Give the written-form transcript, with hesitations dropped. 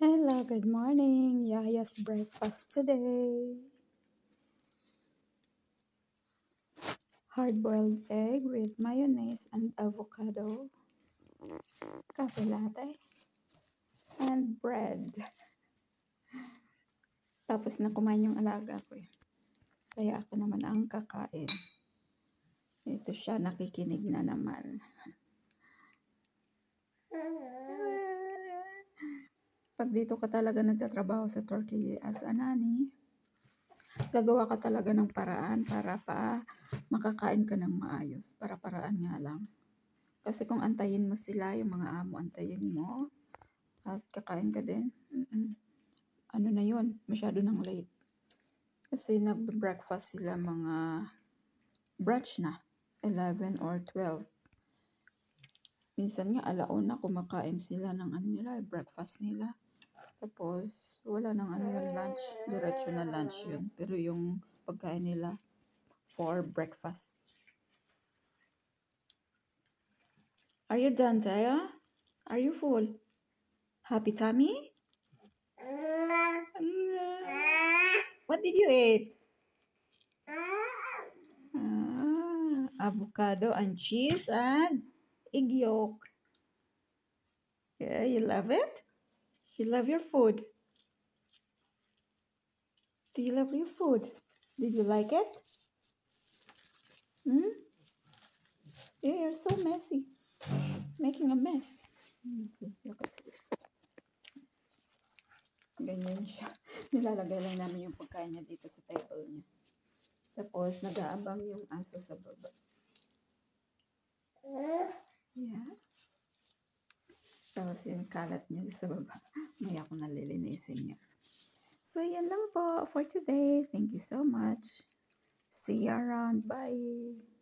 Hello, good morning. Yaya's breakfast today. Hard-boiled egg with mayonnaise and avocado. Cafe latte. And bread. Tapos na kumain yung alaga ko eh. Kaya ako naman ang kakain. Ito siya, nakikinig na naman. Pag dito ka talaga nagtatrabaho sa Turkey as a nanny, gagawa ka talaga ng paraan para makakain ka ng maayos. Para-paraan nga lang. Kasi kung antayin mo sila, yung mga amo, antayin mo, at kakain ka din, ano na yun, masyado nang late. Kasi nag-breakfast sila mga brunch na, 11 or 12. Minsan nga, alauna kumakain sila ng breakfast nila. Tapos, wala nang lunch, diretso na lunch yun. Pero yung pagkain nila for breakfast. Are you done, Taya? Are you full? Happy tummy? What did you eat? Avocado and cheese and egg yolk. Yeah, you love it? You love your food? Do you love your food? Did you like it? Yeah, you're so messy. Making a mess. Look at it. Ganyan siya. Nilalagay lang namin yung pagkain niya dito sa table niya. Tapos, nag-aabang yung aso sa baba. Yeah. Tapos yung kalat niya sa baba. May ako nalilinisin niya. So, yan lang po for today. Thank you so much. See you around. Bye.